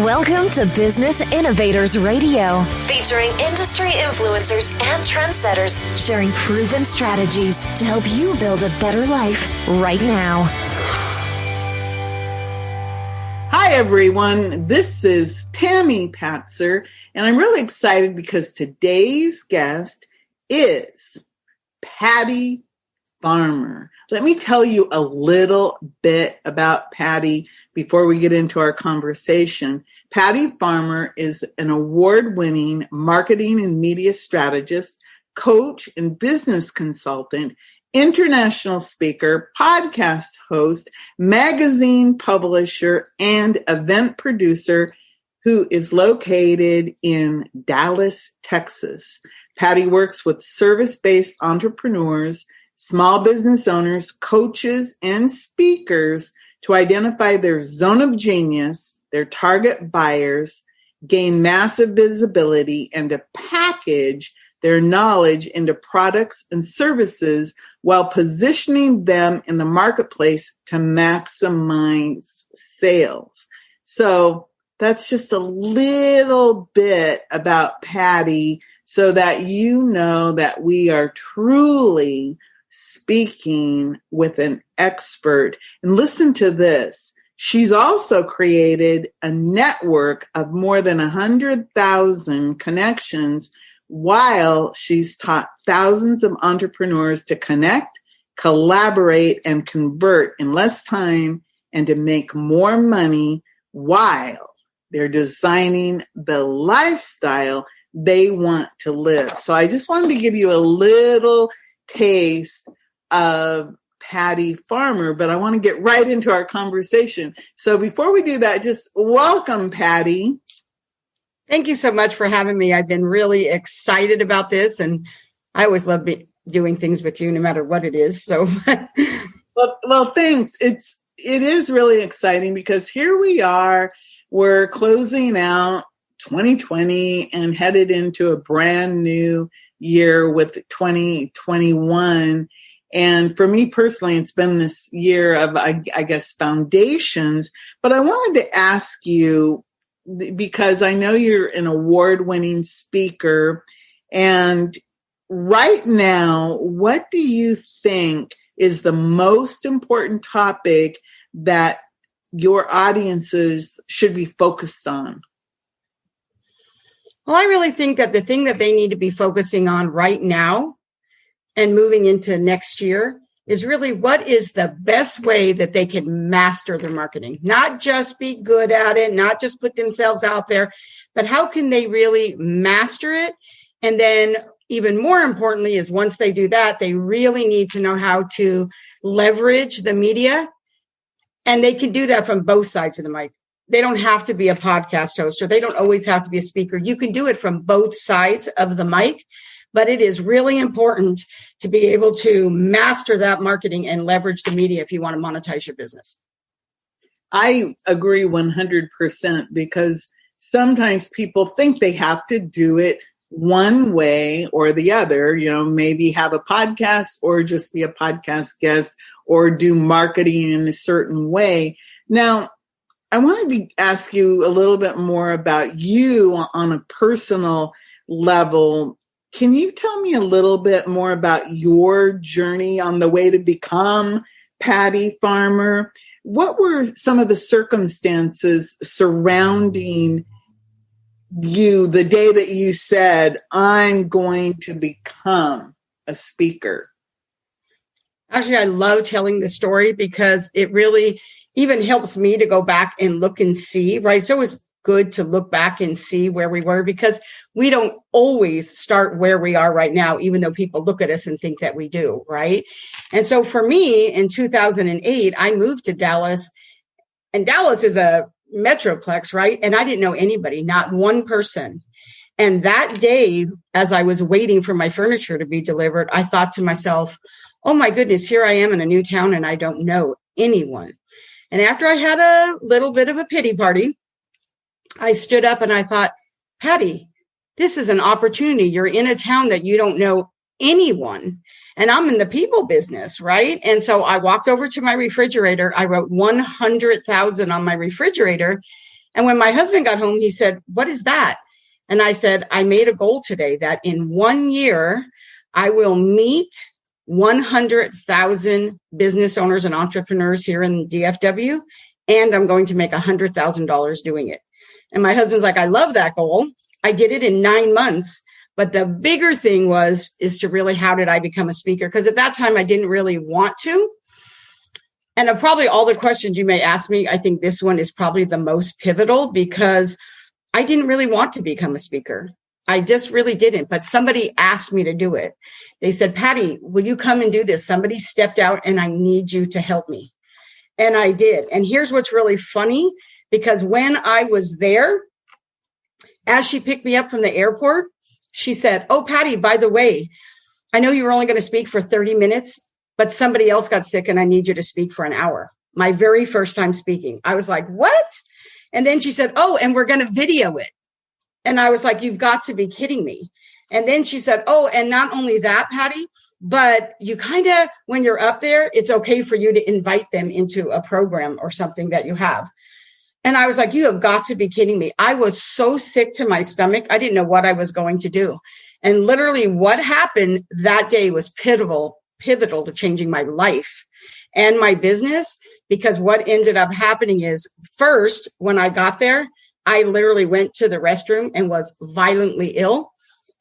Welcome to Business Innovators Radio, featuring industry influencers and trendsetters sharing proven strategies to help you build a better life right now. Hi, everyone. This is Tammy Patzer, and I'm really excited because today's guest is Patty Farmer. Let me tell you a little bit about Patty before we get into our conversation. Patty Farmer is an award-winning marketing and media strategist, coach, and business consultant, international speaker, podcast host, magazine publisher, and event producer who is located in Dallas, Texas. Patty works with service-based entrepreneurs, small business owners, coaches, and speakers to identify their zone of genius, their target buyers, gain massive visibility, and to package their knowledge into products and services while positioning them in the marketplace to maximize sales. So that's just a little bit about Patty so that you know that we are truly speaking with an expert. And listen to this. She's also created a network of more than 100,000 connections while she's taught thousands of entrepreneurs to connect, collaborate, and convert in less time and to make more money while they're designing the lifestyle they want to live. So I just wanted to give you a little taste of Patty Farmer, but I want to get right into our conversation. So before we do that, just welcome, Patty. Thank you so much for having me. I've been really excited about this, and I always love doing things with you, no matter what it is. So, well, thanks. It is really exciting because here we are. We're closing out 2020 and headed into a brand new year with 2021. And for me personally, it's been this year of, I guess, foundations. But I wanted to ask you, because I know you're an award-winning speaker, and right now, what do you think is the most important topic that your audiences should be focused on? Well, I really think that the thing that they need to be focusing on right now and moving into next year is really what is the best way that they can master their marketing, not just be good at it, not just put themselves out there, but how can they really master it? And then even more importantly is once they do that, they really need to know how to leverage the media, and they can do that from both sides of the mic. They don't have to be a podcast host, or they don't always have to be a speaker. You can do it from both sides of the mic, but it is really important to be able to master that marketing and leverage the media if you want to monetize your business. I agree 100% because sometimes people think they have to do it one way or the other, maybe have a podcast or just be a podcast guest or do marketing in a certain way. Now, I wanted to ask you a little bit more about you on a personal level. Can you tell me a little bit more about your journey on the way to become Patty Farmer? What were some of the circumstances surrounding you the day that you said, I'm going to become a speaker? Actually, I love telling the story because it really even helps me to go back and look and see, right? It's always good to look back and see where we were because we don't always start where we are right now, even though people look at us and think that we do, right? And so for me, in 2008, I moved to Dallas, and Dallas is a metroplex, right? And I didn't know anybody, not one person. And that day, as I was waiting for my furniture to be delivered, I thought to myself, oh my goodness, here I am in a new town and I don't know anyone. And after I had a little bit of a pity party, I stood up and I thought, Patty, this is an opportunity. You're in a town that you don't know anyone. And I'm in the people business, right? And so I walked over to my refrigerator. I wrote 100,000 on my refrigerator. And when my husband got home, he said, "What is that?" And I said, "I made a goal today that in 1 year, I will meet 100,000 business owners and entrepreneurs here in DFW, and I'm going to make $100,000 doing it." And my husband's like, "I love that goal." I did it in 9 months. But the bigger thing is to really, how did I become a speaker? Because at that time, I didn't really want to. And of probably all the questions you may ask me, I think this one is probably the most pivotal, because I didn't really want to become a speaker. I just really didn't. But somebody asked me to do it. They said, "Patty, will you come and do this? Somebody stepped out and I need you to help me." And I did. And here's what's really funny, because when I was there, as she picked me up from the airport, she said, "Oh, Patty, by the way, I know you were only going to speak for 30 minutes, but somebody else got sick and I need you to speak for an hour." My very first time speaking. I was like, "What?" And then she said, "Oh, and we're going to video it." And I was like, "You've got to be kidding me." And then she said, "Oh, and not only that, Patty, but you kind of, when you're up there, it's okay for you to invite them into a program or something that you have." And I was like, "You have got to be kidding me." I was so sick to my stomach. I didn't know what I was going to do. And literally what happened that day was pivotal to changing my life and my business, because what ended up happening is, first, when I got there, I literally went to the restroom and was violently ill.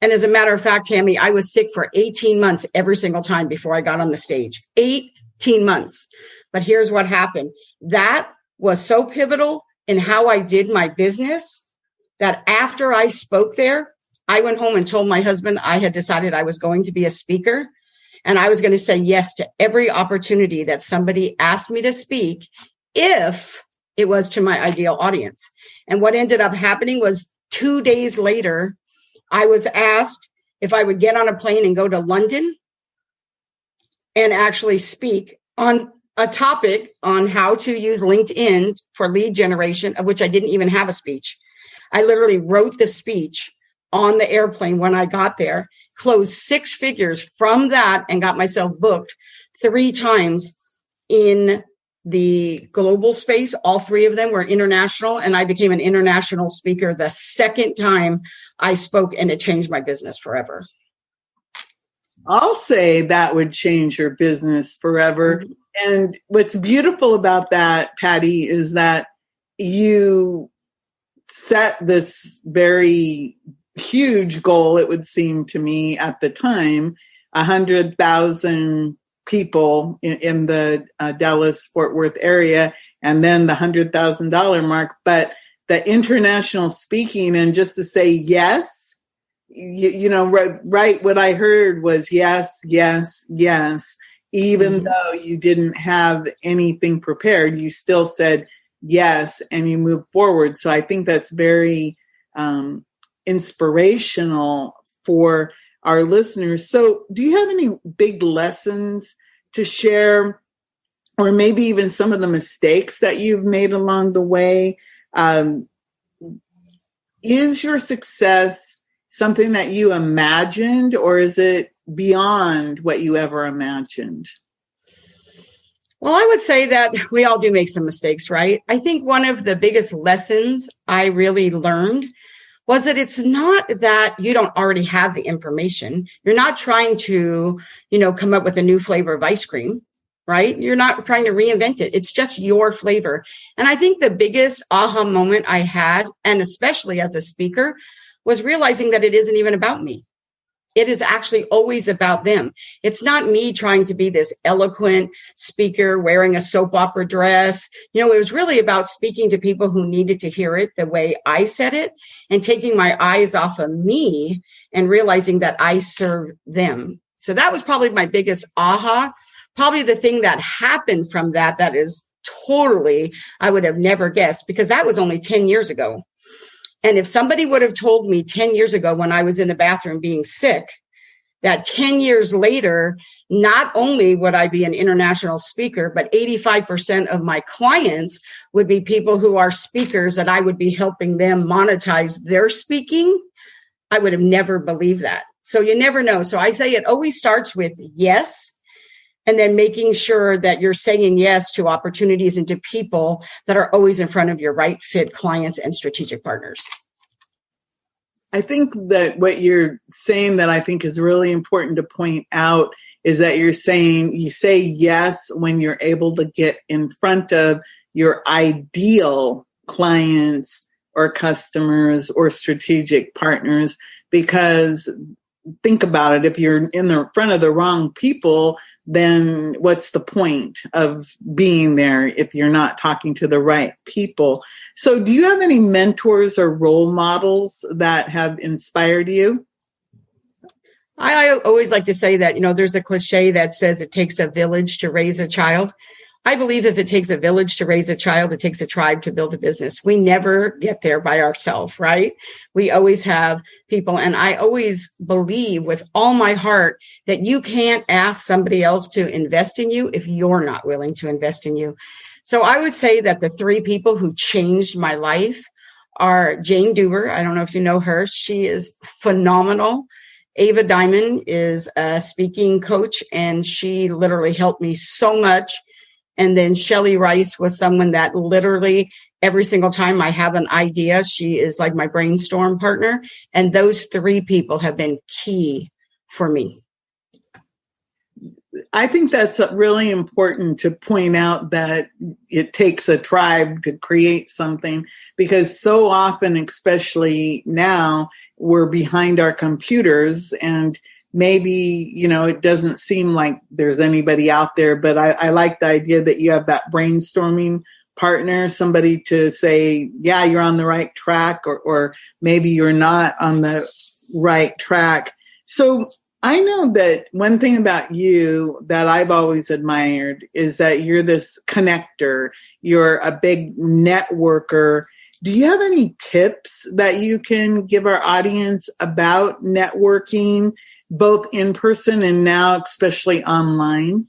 And as a matter of fact, Tammy, I was sick for 18 months every single time before I got on the stage. 18 months. But here's what happened. That was so pivotal in how I did my business that after I spoke there, I went home and told my husband I had decided I was going to be a speaker, and I was going to say yes to every opportunity that somebody asked me to speak, if it was to my ideal audience. And what ended up happening was 2 days later, I was asked if I would get on a plane and go to London and actually speak on a topic on how to use LinkedIn for lead generation, of which I didn't even have a speech. I literally wrote the speech on the airplane when I got there, closed 6 figures from that, and got myself booked 3 times in the global space. All 3 of them were international, and I became an international speaker the second time I spoke, and it changed my business forever. I'll say that would change your business forever. Mm-hmm. And what's beautiful about that, Patty, is that you set this very huge goal, it would seem to me at the time, 100,000 people in the Dallas-Fort Worth area, and then the $100,000 mark. But the international speaking, and just to say yes, you know, right, what I heard was yes, yes, yes. Even though you didn't have anything prepared, you still said yes, and you moved forward. So I think that's very inspirational for our listeners. So do you have any big lessons to share, or maybe even some of the mistakes that you've made along the way? Is your success something that you imagined, or is it beyond what you ever imagined? Well, I would say that we all do make some mistakes, right? I think one of the biggest lessons I really learned was that it's not that you don't already have the information. You're not trying to, come up with a new flavor of ice cream, right? You're not trying to reinvent it. It's just your flavor. And I think the biggest aha moment I had, and especially as a speaker, was realizing that it isn't even about me. It is actually always about them. It's not me trying to be this eloquent speaker wearing a soap opera dress. It was really about speaking to people who needed to hear it the way I said it, and taking my eyes off of me and realizing that I serve them. So that was probably my biggest aha. Probably the thing that happened from that is totally, I would have never guessed, because that was only 10 years ago. And if somebody would have told me 10 years ago when I was in the bathroom being sick, that 10 years later, not only would I be an international speaker, but 85% of my clients would be people who are speakers that I would be helping them monetize their speaking, I would have never believed that. So you never know. So I say it always starts with yes. And then making sure that you're saying yes to opportunities and to people that are always in front of your right fit clients and strategic partners. I think that what you're saying that I think is really important to point out is that you're saying you say yes when you're able to get in front of your ideal clients or customers or strategic partners, because think about it. If you're in the front of the wrong people, then what's the point of being there if you're not talking to the right people? So do you have any mentors or role models that have inspired you? I always like to say that, there's a cliche that says it takes a village to raise a child. I believe if it takes a village to raise a child, it takes a tribe to build a business. We never get there by ourselves, right? We always have people. And I always believe with all my heart that you can't ask somebody else to invest in you if you're not willing to invest in you. So I would say that the three people who changed my life are Jane Duber. I don't know if you know her. She is phenomenal. Ava Diamond is a speaking coach, and she literally helped me so much. And then Shelley Rice was someone that literally every single time I have an idea, she is like my brainstorm partner. And those three people have been key for me. I think that's really important to point out that it takes a tribe to create something, because so often, especially now, we're behind our computers and maybe, it doesn't seem like there's anybody out there, but I like the idea that you have that brainstorming partner, somebody to say, yeah, you're on the right track, or maybe you're not on the right track. So I know that one thing about you that I've always admired is that you're this connector. You're a big networker. Do you have any tips that you can give our audience about networking, both in person and now, especially online?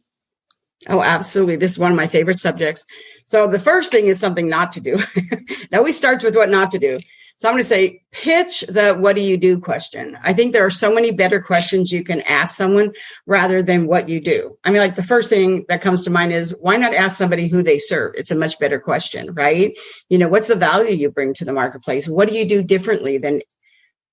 Oh, absolutely. This is one of my favorite subjects. So the first thing is something not to do. It always starts with what not to do. So I'm going to say, pitch the what do you do question. I think there are so many better questions you can ask someone rather than what you do. I mean, like the first thing that comes to mind is, why not ask somebody who they serve? It's a much better question, right? What's the value you bring to the marketplace? What do you do differently than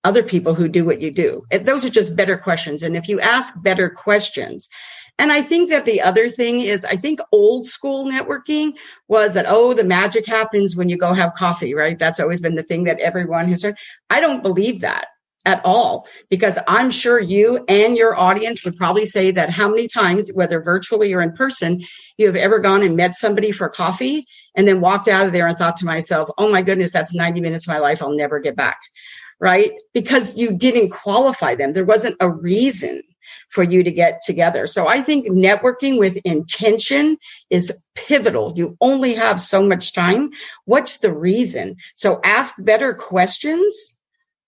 other people who do what you do? Those are just better questions. And if you ask better questions, and I think that the other thing is, I think old school networking was that, the magic happens when you go have coffee, right? That's always been the thing that everyone has heard. I don't believe that at all, because I'm sure you and your audience would probably say that how many times, whether virtually or in person, you have ever gone and met somebody for coffee and then walked out of there and thought to myself, oh my goodness, that's 90 minutes of my life I'll never get back, right? Because you didn't qualify them. There wasn't a reason for you to get together. So I think networking with intention is pivotal. You only have so much time. What's the reason? So ask better questions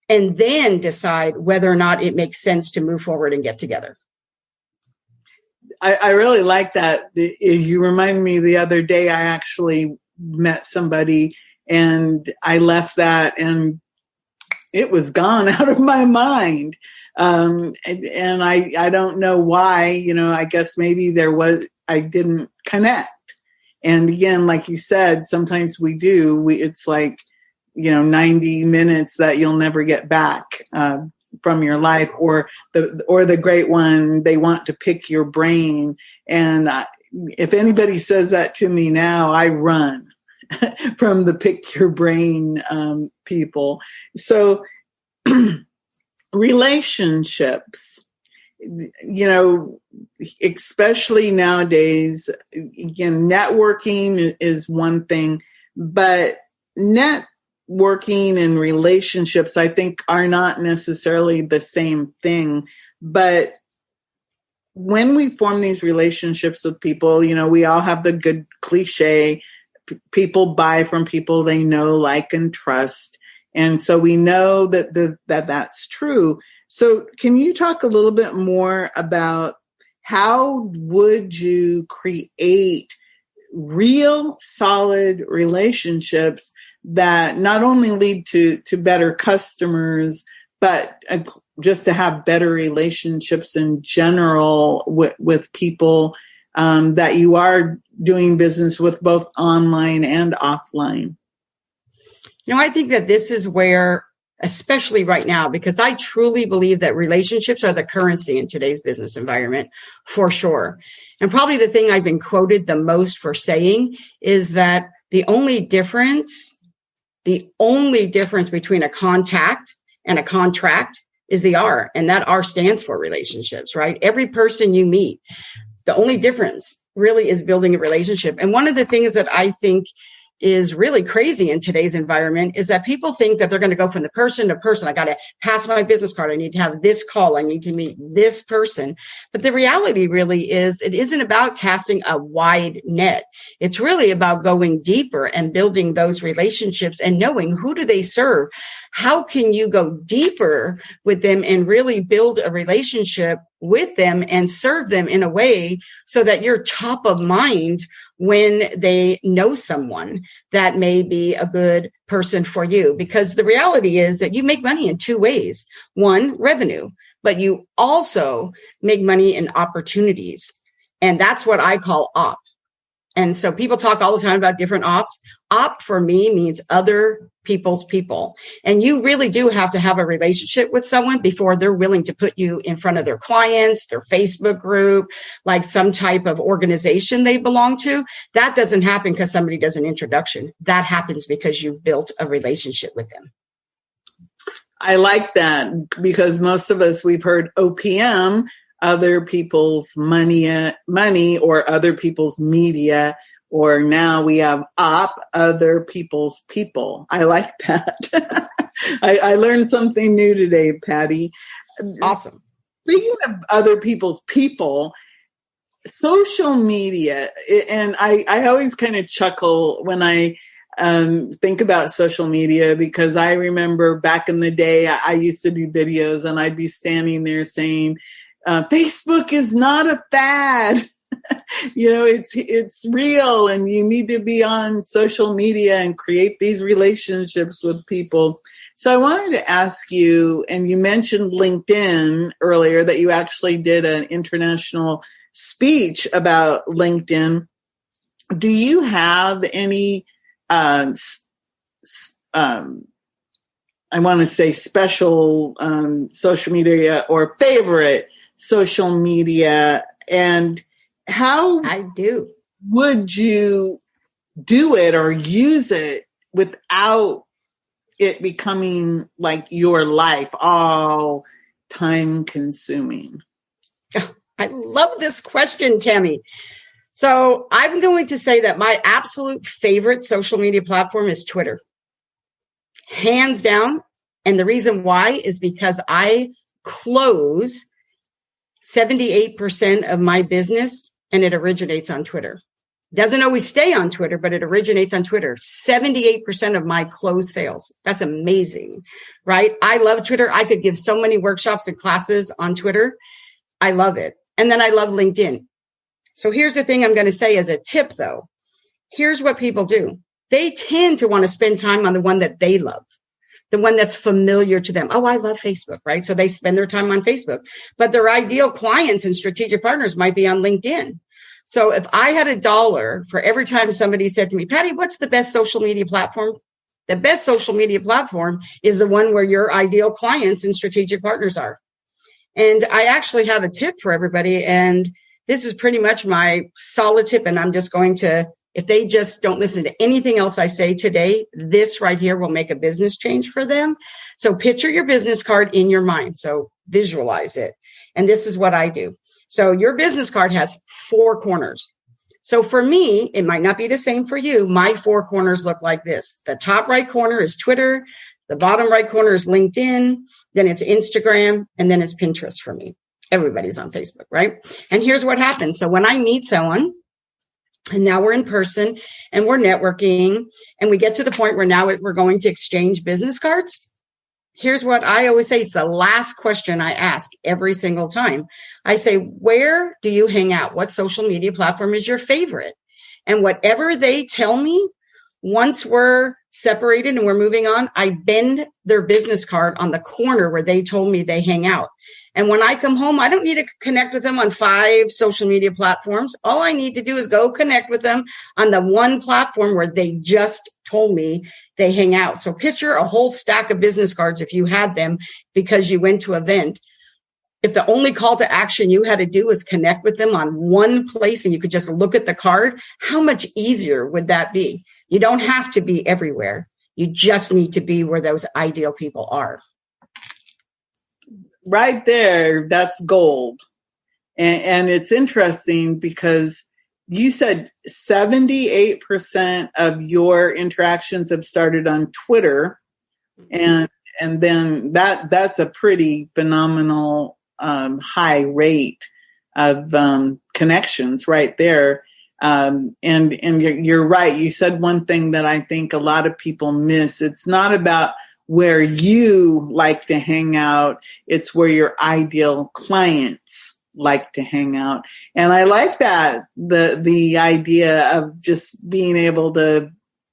and then decide whether or not it makes sense to move forward and get together. I really like that. You remind me the other day, I actually met somebody and I left that and it was gone out of my mind. And I don't know why, I guess maybe I didn't connect. And again, like you said, sometimes we do, it's like, 90 minutes that you'll never get back, from your life, or the great one, they want to pick your brain. And if anybody says that to me now, I run from the pick your brain, people. So, relationships, especially nowadays, again, networking is one thing, but networking and relationships, I think, are not necessarily the same thing. But when we form these relationships with people, we all have the good cliche, people buy from people they know, like, and trust. And so we know that that's true. So can you talk a little bit more about how would you create real solid relationships that not only lead to better customers, but just to have better relationships in general with people that you are doing business with both online and offline? I think that this is where, especially right now, because I truly believe that relationships are the currency in today's business environment, for sure. And probably the thing I've been quoted the most for saying is that the only difference between a contact and a contract is the R, and that R stands for relationships, right? Every person you meet, the only difference really is building a relationship. And one of the things that I think is really crazy in today's environment is that people think that they're going to go from the person to person. I got to pass my business card. I need to have this call. I need to meet this person. But the reality really is it isn't about casting a wide net. It's really about going deeper and building those relationships and knowing who do they serve. How can you go deeper with them and really build a relationship with them and serve them in a way so that you're top of mind when they know someone that may be a good person for you? Because the reality is that you make money in two ways. One, revenue, but you also make money in opportunities. And that's what I call op. And so people talk all the time about different ops. Op for me means other people's people. And you really do have to have a relationship with someone before they're willing to put you in front of their clients, their Facebook group, like some type of organization they belong to. That doesn't happen because somebody does an introduction. That happens because you built a relationship with them. I like that because most of us, we've heard OPM, other people's money or other people's media, or now we have op, other people's people. I like that. I learned something new today, Patty. Awesome. Speaking of other people's people, social media, and I always kind of chuckle when I think about social media, because I remember back in the day, I used to do videos and I'd be standing there saying, Facebook is not a fad. It's real, and you need to be on social media and create these relationships with people. So I wanted to ask you, and you mentioned LinkedIn earlier, that you actually did an international speech about LinkedIn. Do you have any, I want to say special social media or favorite social media, and how I do. Would you do it or use it without it becoming like your life, all time consuming? I love this question, Tammy. So I'm going to say that my absolute favorite social media platform is Twitter. Hands down. And the reason why is because I close 78% of my business, and it originates on Twitter. Doesn't always stay on Twitter, but it originates on Twitter. 78% of my closed sales. That's amazing, right? I love Twitter. I could give so many workshops and classes on Twitter. I love it. And then I love LinkedIn. So here's the thing I'm going to say as a tip, though. Here's what people do. They tend to want to spend time on the one that they love, the one that's familiar to them. Oh, I love Facebook, right? So they spend their time on Facebook, but their ideal clients and strategic partners might be on LinkedIn. So if I had $1 for every time somebody said to me, Patty, what's the best social media platform? The best social media platform is the one where your ideal clients and strategic partners are. And I actually have a tip for everybody. And this is pretty much my solid tip. And I'm just going to, if they just don't listen to anything else I say today, this right here will make a business change for them. So picture your business card in your mind. So visualize it. And this is what I do. So your business card has 4 corners. So for me, it might not be the same for you. My 4 corners look like this. The top right corner is Twitter. The bottom right corner is LinkedIn. Then it's Instagram. And then it's Pinterest for me. Everybody's on Facebook, right? And here's what happens. So when I meet someone, and now we're in person and we're networking and we get to the point where now we're going to exchange business cards. Here's what I always say. It's the last question I ask every single time. I say, where do you hang out? What social media platform is your favorite? And whatever they tell me, once we're separated and we're moving on, I bend their business card on the corner where they told me they hang out. And when I come home, I don't need to connect with them on 5 social media platforms. All I need to do is go connect with them on the one platform where they just told me they hang out. So picture a whole stack of business cards if you had them because you went to an event. If the only call to action you had to do was connect with them on one place and you could just look at the card, how much easier would that be? You don't have to be everywhere. You just need to be where those ideal people are. Right there, that's gold. And it's interesting because you said 78% of your interactions have started on Twitter. And then that's a pretty phenomenal high rate of connections right there. And you're right. You said one thing that I think a lot of people miss. It's not about where you like to hang out. It's where your ideal clients like to hang out. And I like that, the idea of just being able to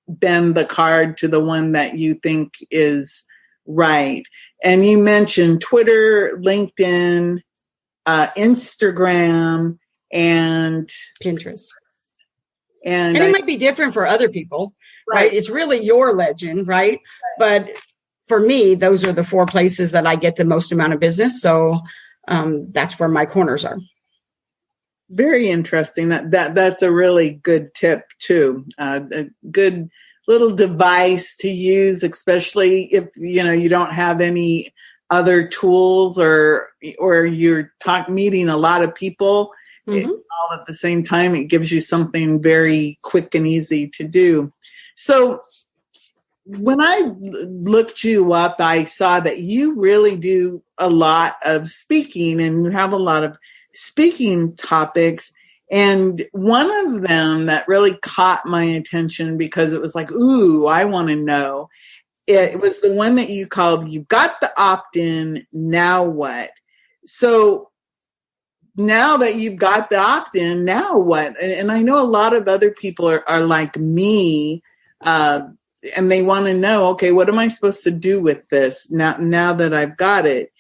bend the card to the one that you think is right. And you mentioned Twitter, LinkedIn, Instagram, and Pinterest. And it might be different for other people, right? It's really your legend, right? But for me, those are the 4 places that I get the most amount of business. So that's where my corners are. Very interesting. That's a really good tip too. A good little device to use, especially if you don't have any other tools or you're meeting a lot of people all at the same time. It gives you something very quick and easy to do. So when I looked you up, I saw that you really do a lot of speaking and you have a lot of speaking topics. And one of them that really caught my attention because it was like, ooh, I want to know. It was the one that you called, "You got the opt-in, now what?" So now that you've got the opt-in, now what? And I know a lot of other people are like me, and they want to know, okay, what am I supposed to do with this now that I've got it?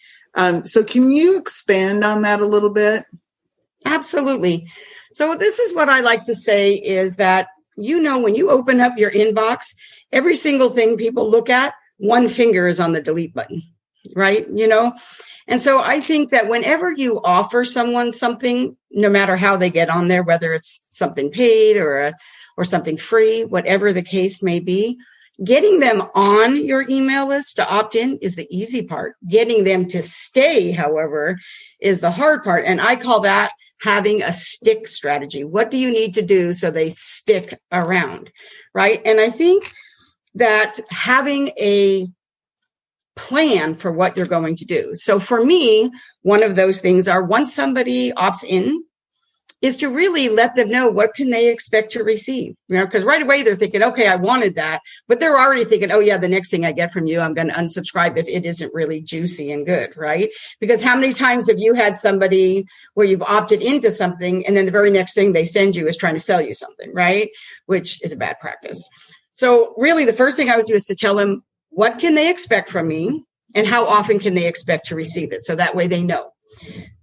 So can you expand on that a little bit? Absolutely. So this is what I like to say is that, when you open up your inbox, every single thing people look at, one finger is on the delete button, right? And so I think that whenever you offer someone something, no matter how they get on there, whether it's something paid or something free, whatever the case may be, getting them on your email list to opt in is the easy part. Getting them to stay, however, is the hard part. And I call that having a stick strategy. What do you need to do so they stick around, right? And I think that having a plan for what you're going to do. So for me, one of those things are once somebody opts in, is to really let them know what can they expect to receive, because right away they're thinking, okay, I wanted that, but they're already thinking, oh yeah, the next thing I get from you, I'm going to unsubscribe if it isn't really juicy and good, right? Because how many times have you had somebody where you've opted into something and then the very next thing they send you is trying to sell you something, right? Which is a bad practice. So really the first thing I would do is to tell them what can they expect from me and how often can they expect to receive it. So that way they know.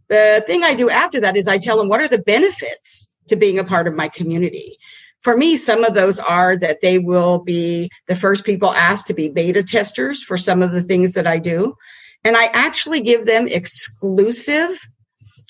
The thing I do after that is I tell them what are the benefits to being a part of my community. For me, some of those are that they will be the first people asked to be beta testers for some of the things that I do. And I actually give them exclusive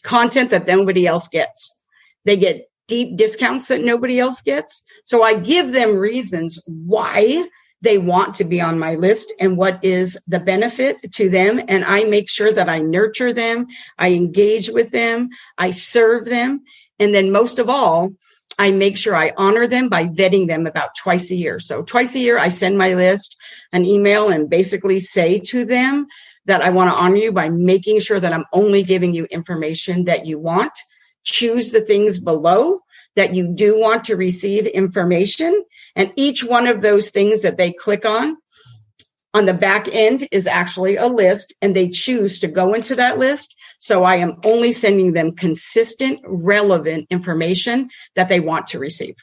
content that nobody else gets. They get deep discounts that nobody else gets. So I give them reasons why they want to be on my list and what is the benefit to them. And I make sure that I nurture them, I engage with them, I serve them. And then most of all, I make sure I honor them by vetting them about twice a year. So twice a year, I send my list an email and basically say to them that I want to honor you by making sure that I'm only giving you information that you want. Choose the things below that you do want to receive information. And each one of those things that they click on the back end is actually a list, and they choose to go into that list. So I am only sending them consistent, relevant information that they want to receive.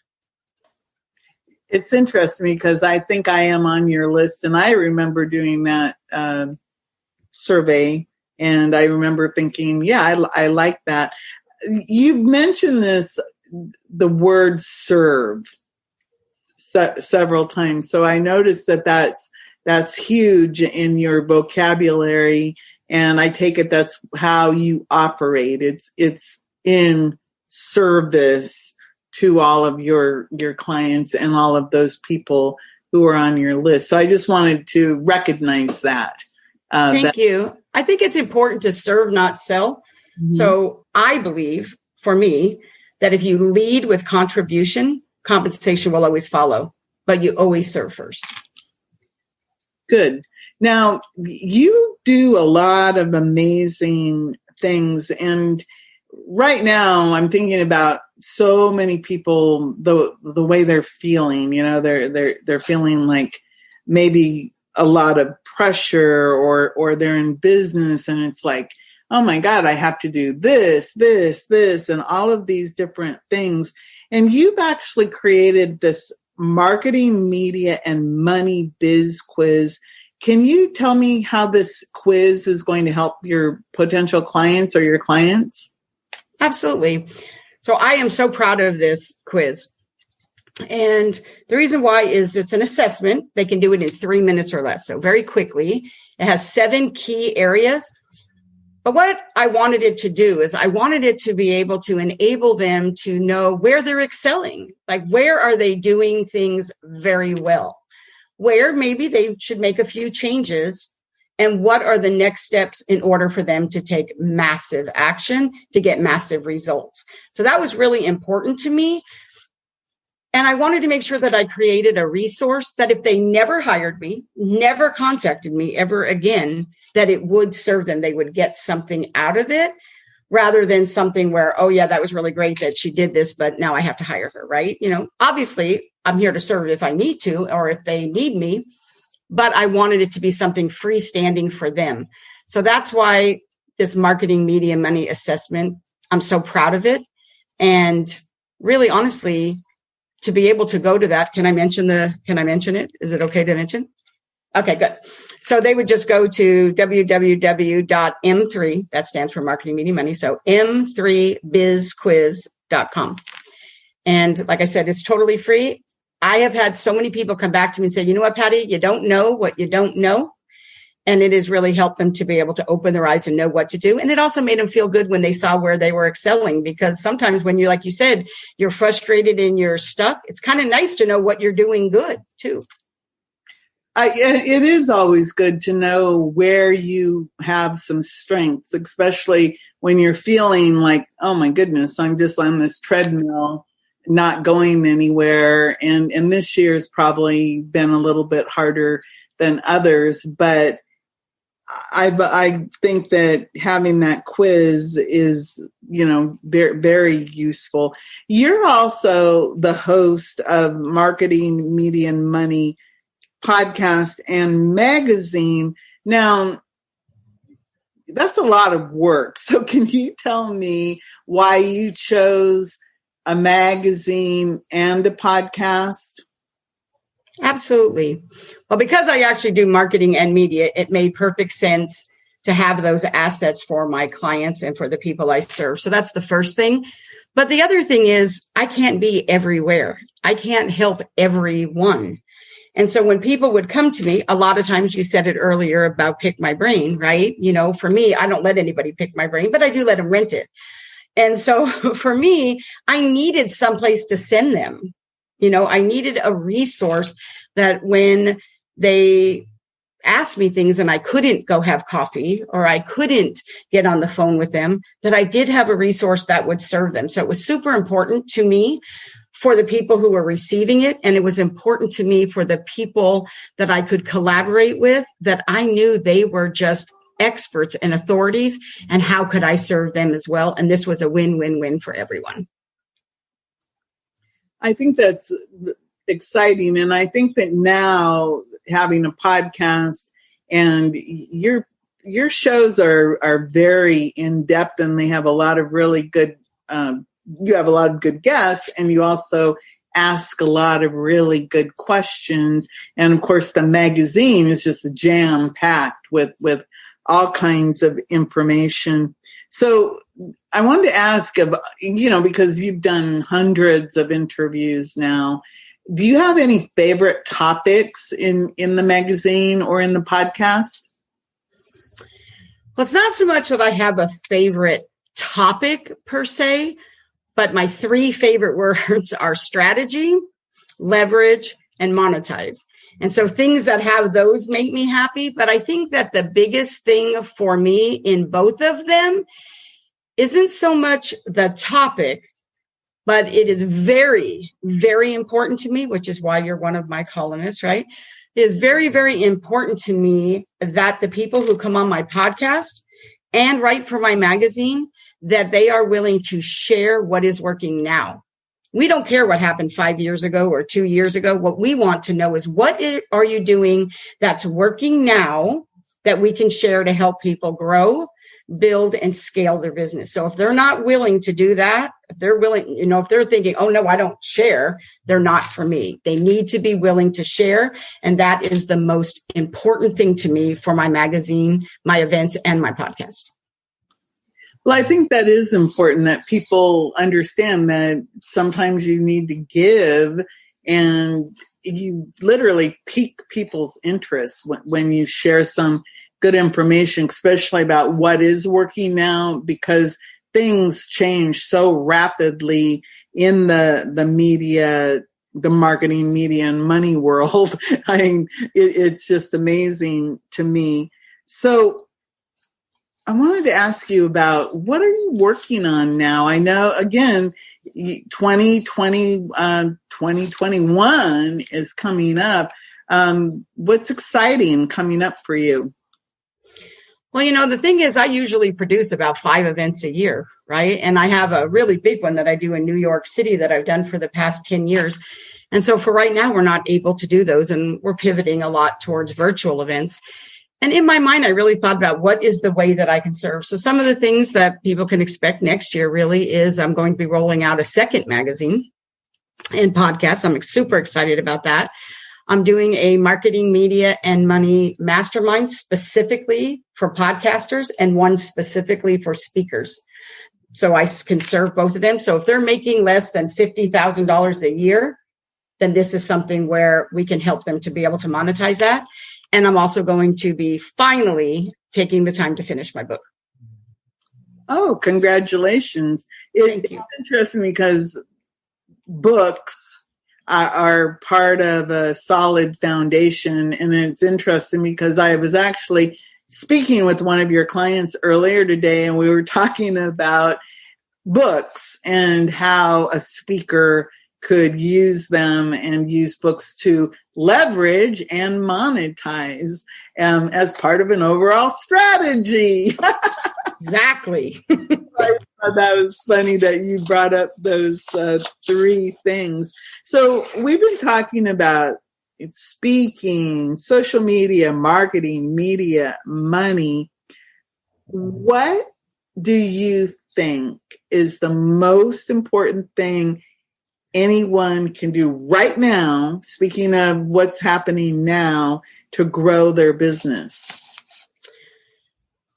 It's interesting because I think I am on your list, and I remember doing that survey, and I remember thinking, yeah, I like that. You've mentioned the word serve several times, so I noticed that's huge in your vocabulary, and I take it that's how you operate. It's in service to all of your clients and all of those people who are on your list. So I just wanted to recognize that. Thank you. I think it's important to serve, not sell. Mm-hmm. So I believe, for me, that if you lead with contribution, compensation will always follow, but you always serve first. Good. Now, you do a lot of amazing things, and right now I'm thinking about so many people, the way they're feeling, they're feeling like maybe a lot of pressure, or they're in business and it's like, oh my God, I have to do this, and all of these different things. And you've actually created this marketing, media, and money biz quiz. Can you tell me how this quiz is going to help your potential clients or your clients? Absolutely. So I am so proud of this quiz. And the reason why is it's an assessment. They can do it in 3 minutes or less. So very quickly. It has 7 key areas. But what I wanted it to do is I wanted it to be able to enable them to know where they're excelling. Like, where are they doing things very well? Where maybe they should make a few changes, and what are the next steps in order for them to take massive action to get massive results. So that was really important to me. And I wanted to make sure that I created a resource that if they never hired me, never contacted me ever again, that it would serve them. They would get something out of it, rather than something where, oh yeah, that was really great that she did this, but now I have to hire her, right? Obviously I'm here to serve if I need to, or if they need me, but I wanted it to be something freestanding for them. So that's why this marketing, media, money assessment, I'm so proud of it. And really, honestly, to be able to go to that, can I mention it? Is it okay to mention? Okay, good. So they would just go to www.m3, that stands for Marketing, Media, Money. So m3bizquiz.com. And like I said, it's totally free. I have had so many people come back to me and say, you know what, Patty, you don't know what you don't know. And it has really helped them to be able to open their eyes and know what to do. And it also made them feel good when they saw where they were excelling, because sometimes when like you said, you're frustrated and you're stuck, it's kind of nice to know what you're doing good too. It is always good to know where you have some strengths, especially when you're feeling like, oh my goodness, I'm just on this treadmill, not going anywhere. And this year's probably been a little bit harder than others, but I think that having that quiz is, very, very useful. You're also the host of Marketing, Media, and Money podcast and magazine. Now, that's a lot of work. So can you tell me why you chose a magazine and a podcast? Absolutely. Well, because I actually do marketing and media, it made perfect sense to have those assets for my clients and for the people I serve. So that's the first thing. But the other thing is I can't be everywhere. I can't help everyone. And so when people would come to me, a lot of times you said it earlier about pick my brain, right? For me, I don't let anybody pick my brain, but I do let them rent it. And so for me, I needed someplace to send them. I needed a resource that when they asked me things and I couldn't go have coffee or I couldn't get on the phone with them, that I did have a resource that would serve them. So it was super important to me for the people who were receiving it. And it was important to me for the people that I could collaborate with, that I knew they were just experts and authorities, and how could I serve them as well? And this was a win-win-win for everyone. I think that's exciting. And I think that now having a podcast, and your shows are very in-depth, and they have a lot of really good, you have a lot of good guests, and you also ask a lot of really good questions. And of course, the magazine is just jam-packed with all kinds of information. So I wanted to ask, because you've done hundreds of interviews now, do you have any favorite topics in the magazine or in the podcast? Well, it's not so much that I have a favorite topic per se, but my 3 favorite words are strategy, leverage, and monetize. And so things that have those make me happy. But I think that the biggest thing for me in both of them isn't so much the topic, but it is very, very important to me, which is why you're one of my columnists, right? It is very, very important to me that the people who come on my podcast and write for my magazine, that they are willing to share what is working now. We don't care what happened 5 years ago or 2 years ago. What we want to know is what are you doing that's working now that we can share to help people grow, build, and scale their business. So if they're not willing to do that, if they're willing, if they're thinking, oh no, I don't share, they're not for me. They need to be willing to share. And that is the most important thing to me for my magazine, my events, and my podcast. Well, I think that is important, that people understand that sometimes you need to give, and you literally pique people's interest when you share some good information, especially about what is working now, because things change so rapidly in the media, the marketing, media, and money world. I mean, it's just amazing to me. So I wanted to ask you about, what are you working on now? I know, again, 2021 is coming up. What's exciting coming up for you? Well, the thing is, I usually produce about 5 events a year, right? And I have a really big one that I do in New York City that I've done for the past 10 years. And so for right now, we're not able to do those, and we're pivoting a lot towards virtual events. And in my mind, I really thought about what is the way that I can serve. So some of the things that people can expect next year really is I'm going to be rolling out a second magazine and podcast. I'm super excited about that. I'm doing a marketing, media, and money mastermind specifically for podcasters, and one specifically for speakers. So I can serve both of them. So if they're making less than $50,000 a year, then this is something where we can help them to be able to monetize that. And I'm also going to be finally taking the time to finish my book. Oh, congratulations. Thank you. It's interesting because books are part of a solid foundation. And it's interesting because I was actually speaking with one of your clients earlier today, and we were talking about books and how a speaker could use them and use books to leverage and monetize as part of an overall strategy. Exactly. I thought that was funny that you brought up those 3 things. So we've been talking about speaking, social media, marketing, media, money. What do you think is the most important thing anyone can do right now, speaking of what's happening now, to grow their business?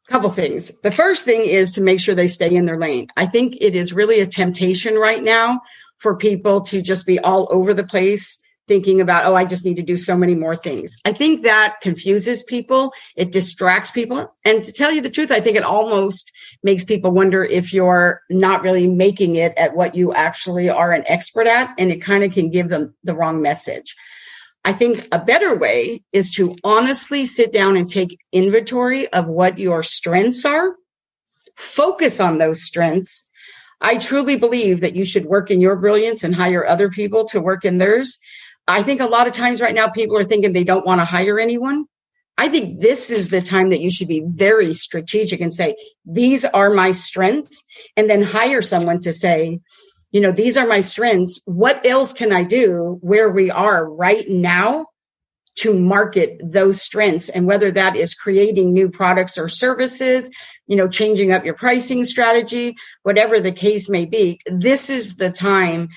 Couple things. The first thing is to make sure they stay in their lane. I think it is really a temptation right now for people to just be all over the place, thinking about, oh, I just need to do so many more things. I think that confuses people. It distracts people. And to tell you the truth, I think it almost makes people wonder if you're not really making it at what you actually are an expert at. And it kind of can give them the wrong message. I think a better way is to honestly sit down and take inventory of what your strengths are. Focus on those strengths. I truly believe that you should work in your brilliance and hire other people to work in theirs. I think a lot of times right now, people are thinking they don't want to hire anyone. I think this is the time that you should be very strategic and say, these are my strengths, and then hire someone to say, these are my strengths. What else can I do where we are right now to market those strengths? And whether that is creating new products or services, changing up your pricing strategy, whatever the case may be, this is the time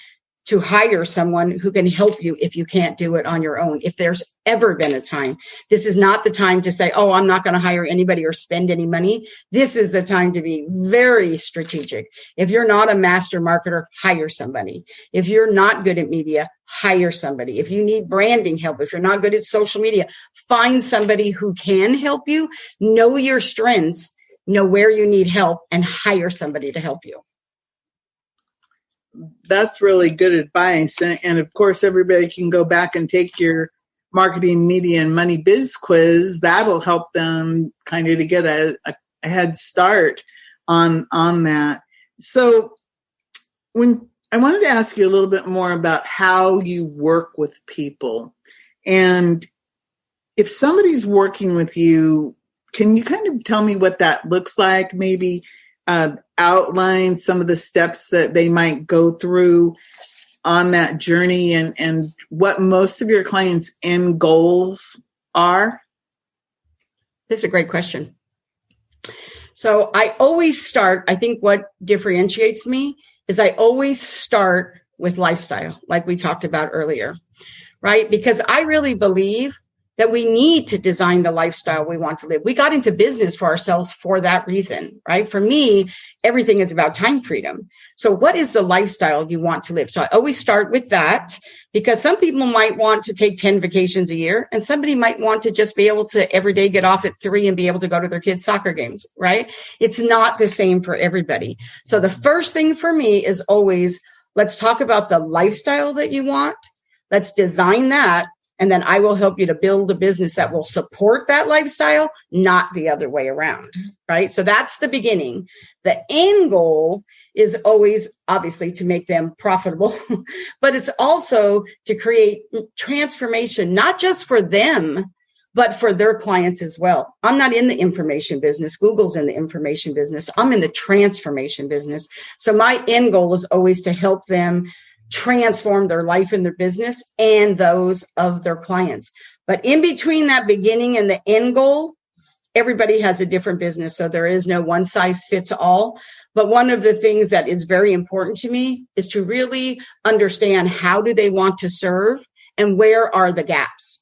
to hire someone who can help you if you can't do it on your own. If there's ever been a time, this is not the time to say, oh, I'm not going to hire anybody or spend any money. This is the time to be very strategic. If you're not a master marketer, hire somebody. If you're not good at media, hire somebody. If you need branding help, if you're not good at social media, find somebody who can help you. Know your strengths, know where you need help, and hire somebody to help you. That's really good advice. And of course, everybody can go back and take your marketing, media, and money biz quiz. That'll help them kind of to get a head start on that. So when I wanted to ask you a little bit more about how you work with people. And if somebody's working with you, can you kind of tell me what that looks like? Maybe outline some of the steps that they might go through on that journey and what most of your clients' end goals are? This is a great question. So I always start, I think what differentiates me is I always start with lifestyle, like we talked about earlier, right? Because I really believe that we need to design the lifestyle we want to live. We got into business for ourselves for that reason, right? For me, everything is about time freedom. So what is the lifestyle you want to live? So I always start with that because some people might want to take 10 vacations a year and somebody might want to just be able to every day get off at 3 and be able to go to their kids' soccer games, right? It's not the same for everybody. So the first thing for me is always, let's talk about the lifestyle that you want. Let's design that. And then I will help you to build a business that will support that lifestyle, not the other way around, right? So that's the beginning. The end goal is always obviously to make them profitable, but it's also to create transformation, not just for them, but for their clients as well. I'm not in the information business. Google's in the information business. I'm in the transformation business. So my end goal is always to help them transform their life and their business and those of their clients. But in between that beginning and the end goal, everybody has a different business. So there is no one size fits all. But one of the things that is very important to me is to really understand how do they want to serve and where are the gaps.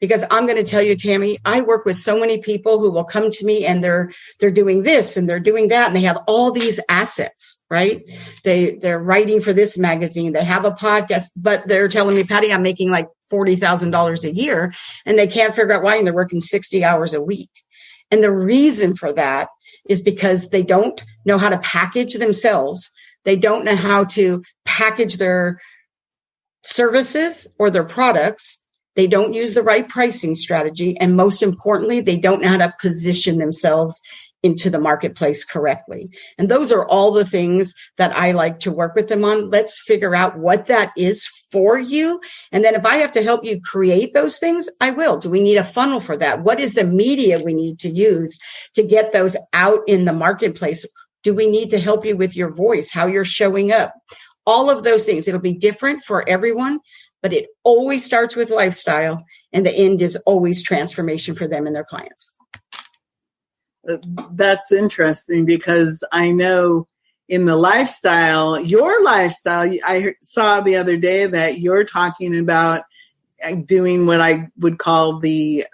Because I'm going to tell you, Tammy, I work with so many people who will come to me and they're doing this and they're doing that. And they have all these assets, right? They're writing for this magazine. They have a podcast, but they're telling me, Patty, I'm making like $40,000 a year and they can't figure out why. And they're working 60 hours a week. And the reason for that is because they don't know how to package themselves. They don't know how to package their services or their products. They don't use the right pricing strategy. And most importantly, they don't know how to position themselves into the marketplace correctly. And those are all the things that I like to work with them on. Let's figure out what that is for you. And then if I have to help you create those things, I will. Do we need a funnel for that? What is the media we need to use to get those out in the marketplace? Do we need to help you with your voice, how you're showing up? All of those things. It'll be different for everyone. But it always starts with lifestyle, and the end is always transformation for them and their clients. That's interesting because I know in the lifestyle, your lifestyle, I saw the other day that you're talking about doing what I would call the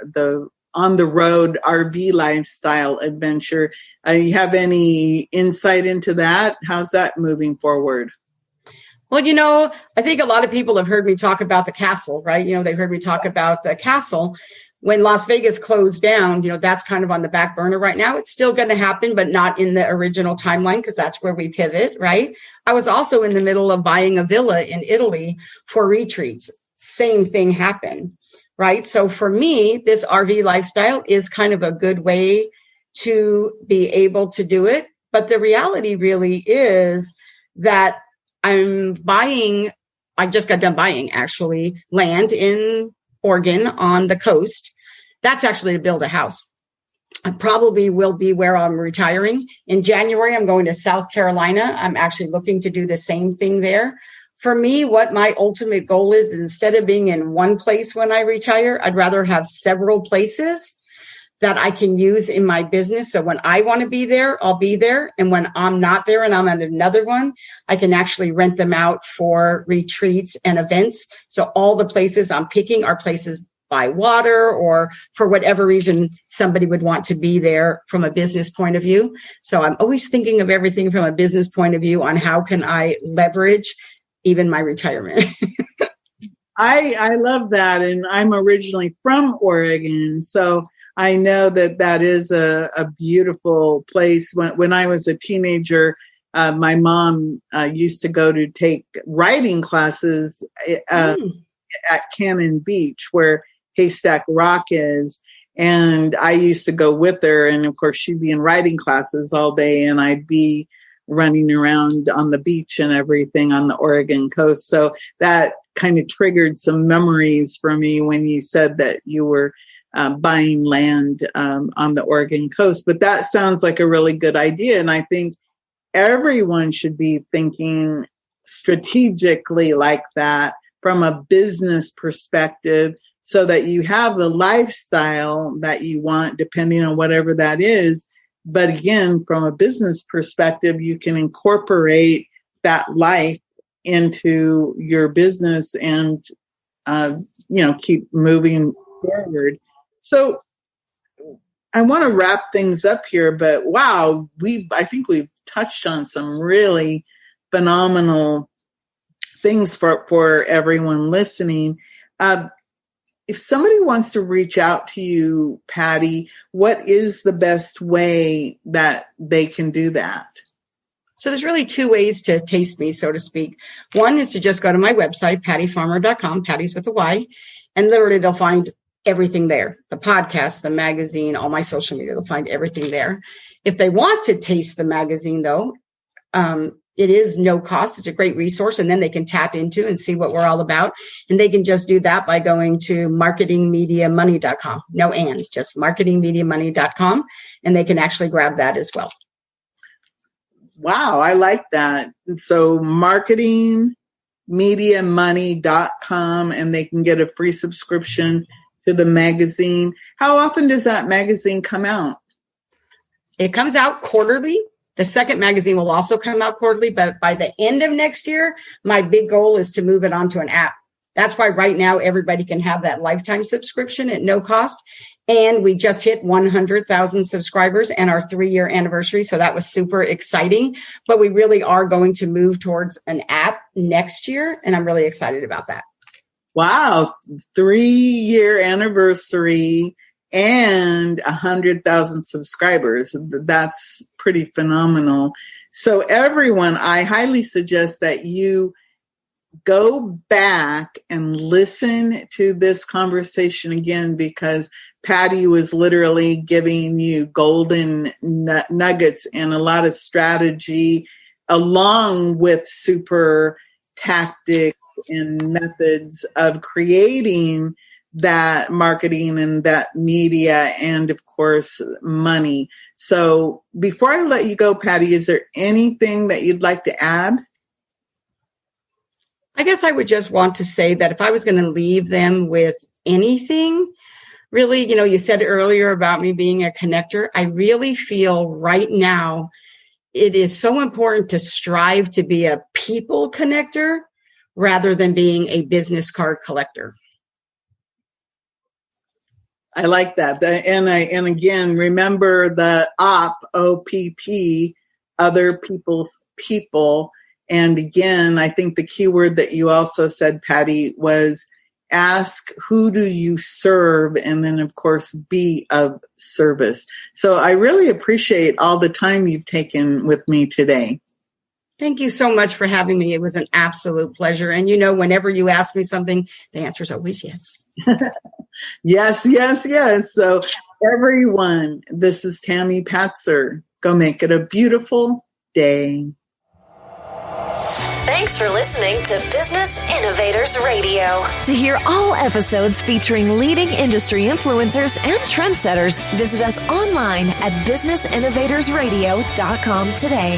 on the road RV lifestyle adventure. You have any insight into that? How's that moving forward? Well, I think a lot of people have heard me talk about the castle, right? They've heard me talk about the castle. When Las Vegas closed down, that's kind of on the back burner right now. It's still going to happen, but not in the original timeline because that's where we pivot, right? I was also in the middle of buying a villa in Italy for retreats. Same thing happened, right? So for me, this RV lifestyle is kind of a good way to be able to do it. But the reality really is that I just got done buying actually land in Oregon on the coast. That's actually to build a house. I probably will be where I'm retiring. In January, I'm going to South Carolina. I'm actually looking to do the same thing there. For me, what my ultimate goal is instead of being in one place when I retire, I'd rather have several places that I can use in my business. So when I want to be there, I'll be there. And when I'm not there and I'm at another one, I can actually rent them out for retreats and events. So all the places I'm picking are places by water, or for whatever reason, somebody would want to be there from a business point of view. So I'm always thinking of everything from a business point of view on how can I leverage even my retirement. I love that. And I'm originally from Oregon. So I know that is a beautiful place. When I was a teenager, my mom used to go to take writing classes at Cannon Beach, where Haystack Rock is. And I used to go with her. And of course, she'd be in writing classes all day, and I'd be running around on the beach and everything on the Oregon coast. So that kind of triggered some memories for me when you said that you were buying land on the Oregon coast. But that sounds like a really good idea. And I think everyone should be thinking strategically like that from a business perspective, so that you have the lifestyle that you want, depending on whatever that is. But again, from a business perspective, you can incorporate that life into your business and, keep moving forward. So I want to wrap things up here, but wow, I think we've touched on some really phenomenal things for everyone listening. If somebody wants to reach out to you, Patty, what is the best way that they can do that? So there's really two ways to taste me, so to speak. One is to just go to my website, pattyfarmer.com, Patty's with a Y, and literally they'll find everything there. The podcast, the magazine, all my social media, they'll find everything there. If they want to taste the magazine, though, it is no cost. It's a great resource, and then they can tap into and see what we're all about. And they can just do that by going to marketingmediamoney.com. No and, just marketingmediamoney.com, and they can actually grab that as well. Wow, I like that. So marketingmediamoney.com, and they can get a free subscription to the magazine. How often does that magazine come out? It comes out quarterly. The second magazine will also come out quarterly, but by the end of next year, my big goal is to move it onto an app. That's why right now everybody can have that lifetime subscription at no cost. And we just hit 100,000 subscribers and our 3-year anniversary. So that was super exciting. But we really are going to move towards an app next year. And I'm really excited about that. Wow. 3-year anniversary and 100,000 subscribers. That's pretty phenomenal. So everyone, I highly suggest that you go back and listen to this conversation again, because Patty was literally giving you golden nuggets and a lot of strategy, along with super tactics and methods of creating that marketing and that media and, of course, money. So before I let you go, Patty, is there anything that you'd like to add? I guess I would just want to say that if I was going to leave them with anything, really, you said earlier about me being a connector. I really feel right now it is so important to strive to be a people connector rather than being a business card collector. I like that. And again, remember the OPP, other people's people. And again, I think the key word that you also said, Patty, was ask, who do you serve? And then, of course, be of service. So I really appreciate all the time you've taken with me today. Thank you so much for having me. It was an absolute pleasure. And whenever you ask me something, the answer is always yes. Yes, yes, yes. So everyone, this is Tammy Patzer. Go make it a beautiful day. Thanks for listening to Business Innovators Radio. To hear all episodes featuring leading industry influencers and trendsetters, visit us online at businessinnovatorsradio.com today.